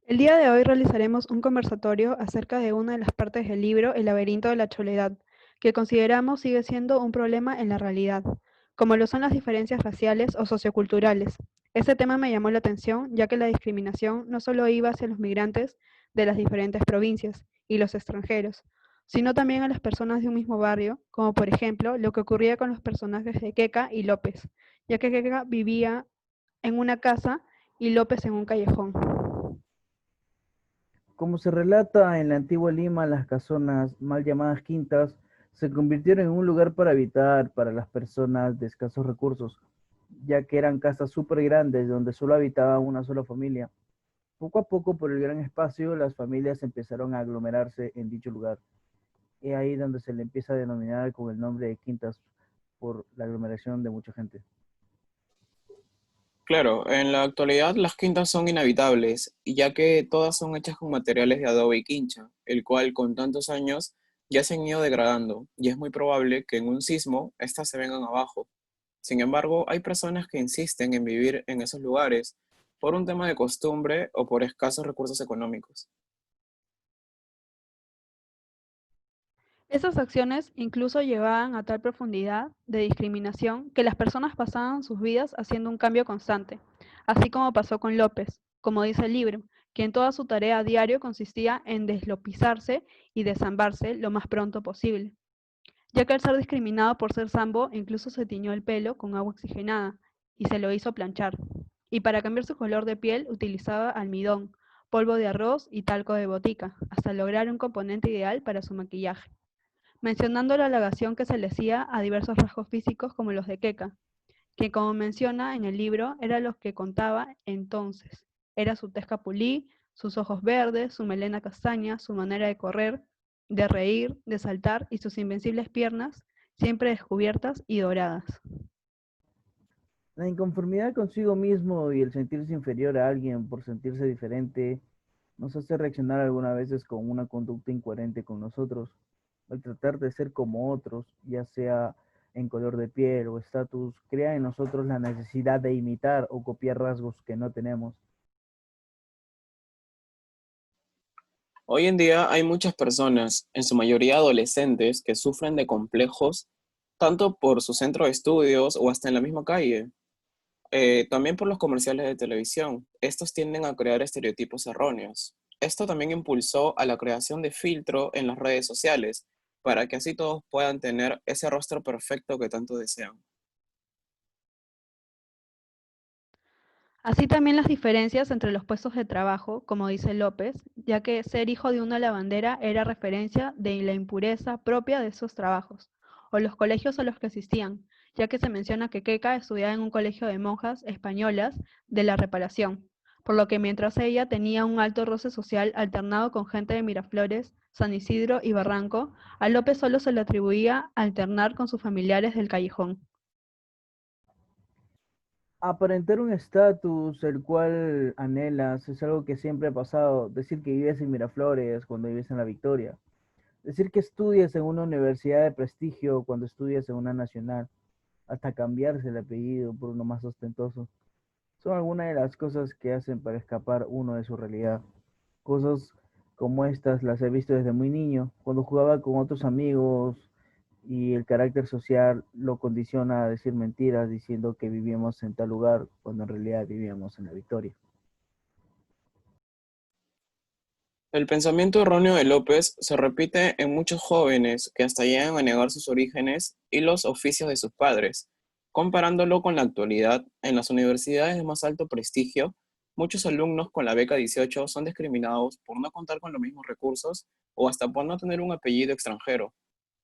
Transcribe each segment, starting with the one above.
El día de hoy realizaremos un conversatorio acerca de una de las partes del libro El laberinto de la soledad, que consideramos sigue siendo un problema en la realidad, como lo son las diferencias raciales o socioculturales. Este tema me llamó la atención ya que la discriminación no solo iba hacia los migrantes de las diferentes provincias y los extranjeros, sino también a las personas de un mismo barrio, como por ejemplo lo que ocurría con los personajes de Queca y López, ya que Queca vivía en una casa y López en un callejón. Como se relata en la antigua Lima, las casonas, mal llamadas quintas, se convirtieron en un lugar para habitar para las personas de escasos recursos, ya que eran casas súper grandes donde solo habitaba una sola familia. Poco a poco, por el gran espacio, las familias empezaron a aglomerarse en dicho lugar. Es ahí donde se le empieza a denominar con el nombre de quintas por la aglomeración de mucha gente. Claro, en la actualidad las quintas son inhabitables, ya que todas son hechas con materiales de adobe y quincha, el cual con tantos años ya se han ido degradando, y es muy probable que en un sismo éstas se vengan abajo. Sin embargo, hay personas que insisten en vivir en esos lugares por un tema de costumbre o por escasos recursos económicos. Esas acciones incluso llevaban a tal profundidad de discriminación que las personas pasaban sus vidas haciendo un cambio constante, así como pasó con López, como dice el libro, quien toda su tarea a diario consistía en deslopizarse y desambarse lo más pronto posible, ya que al ser discriminado por ser sambo incluso se tiñó el pelo con agua oxigenada y se lo hizo planchar, y para cambiar su color de piel utilizaba almidón, polvo de arroz y talco de botica, hasta lograr un componente ideal para su maquillaje, mencionando la halagación que se le hacía a diversos rasgos físicos como los de Queca, que como menciona en el libro era lo que contaba entonces. Era su tez capulí, sus ojos verdes, su melena castaña, su manera de correr, de reír, de saltar y sus invencibles piernas, siempre descubiertas y doradas. La inconformidad consigo mismo y el sentirse inferior a alguien por sentirse diferente nos hace reaccionar algunas veces con una conducta incoherente con nosotros. Al tratar de ser como otros, ya sea en color de piel o estatus, crea en nosotros la necesidad de imitar o copiar rasgos que no tenemos. Hoy en día hay muchas personas, en su mayoría adolescentes, que sufren de complejos tanto por su centro de estudios o hasta en la misma calle. También por los comerciales de televisión. Estos tienden a crear estereotipos erróneos. Esto también impulsó a la creación de filtro en las redes sociales, para que así todos puedan tener ese rostro perfecto que tanto desean. Así también las diferencias entre los puestos de trabajo, como dice López, ya que ser hijo de una lavandera era referencia de la impureza propia de esos trabajos, o los colegios a los que asistían, ya que se menciona que Queca estudiaba en un colegio de monjas españolas de la Reparación, por lo que mientras ella tenía un alto roce social alternado con gente de Miraflores, San Isidro y Barranco, a López solo se le atribuía alternar con sus familiares del callejón. Aparentar un estatus el cual anhelas es algo que siempre ha pasado. Decir que vives en Miraflores cuando vives en La Victoria. Decir que estudias en una universidad de prestigio cuando estudias en una nacional. Hasta cambiarse el apellido por uno más ostentoso. Son algunas de las cosas que hacen para escapar uno de su realidad. Cosas como estas las he visto desde muy niño, cuando jugaba con otros amigos y el carácter social lo condiciona a decir mentiras diciendo que vivíamos en tal lugar cuando en realidad vivíamos en La Victoria. El pensamiento erróneo de López se repite en muchos jóvenes que hasta llegan a negar sus orígenes y los oficios de sus padres. Comparándolo con la actualidad, en las universidades de más alto prestigio, muchos alumnos con la beca 18 son discriminados por no contar con los mismos recursos o hasta por no tener un apellido extranjero.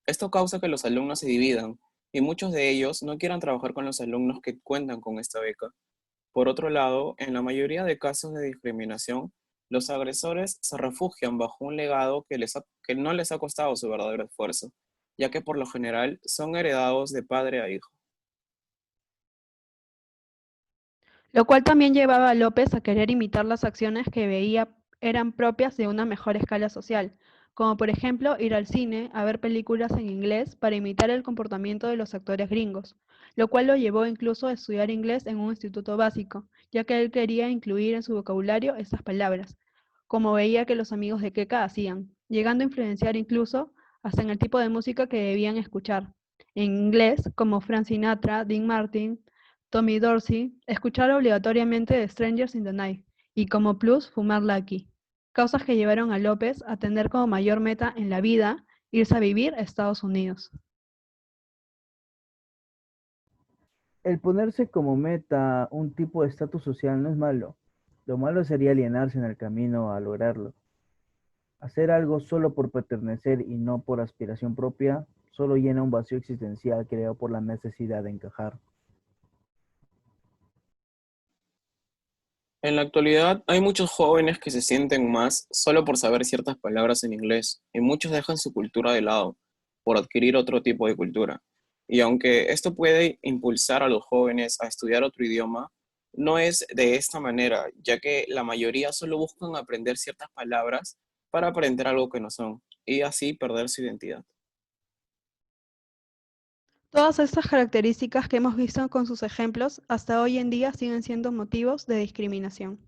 Esto causa que los alumnos se dividan y muchos de ellos no quieran trabajar con los alumnos que cuentan con esta beca. Por otro lado, en la mayoría de casos de discriminación, los agresores se refugian bajo un legado que no les ha costado su verdadero esfuerzo, ya que por lo general son heredados de padre a hijo. Lo cual también llevaba a López a querer imitar las acciones que veía eran propias de una mejor escala social, como por ejemplo ir al cine a ver películas en inglés para imitar el comportamiento de los actores gringos, lo cual lo llevó incluso a estudiar inglés en un instituto básico, ya que él quería incluir en su vocabulario estas palabras, como veía que los amigos de Keka hacían, llegando a influenciar incluso hasta en el tipo de música que debían escuchar. En inglés, como Frank Sinatra, Dean Martin, Tommy Dorsey, escuchar obligatoriamente de Strangers in the Night y como plus fumar Lucky, causas que llevaron a López a tener como mayor meta en la vida irse a vivir a Estados Unidos. El ponerse como meta un tipo de estatus social no es malo. Lo malo sería alienarse en el camino a lograrlo. Hacer algo solo por pertenecer y no por aspiración propia solo llena un vacío existencial creado por la necesidad de encajar. En la actualidad hay muchos jóvenes que se sienten más solo por saber ciertas palabras en inglés y muchos dejan su cultura de lado por adquirir otro tipo de cultura. Y aunque esto puede impulsar a los jóvenes a estudiar otro idioma, no es de esta manera, ya que la mayoría solo buscan aprender ciertas palabras para aprender algo que no son y así perder su identidad. Todas estas características que hemos visto con sus ejemplos hasta hoy en día siguen siendo motivos de discriminación.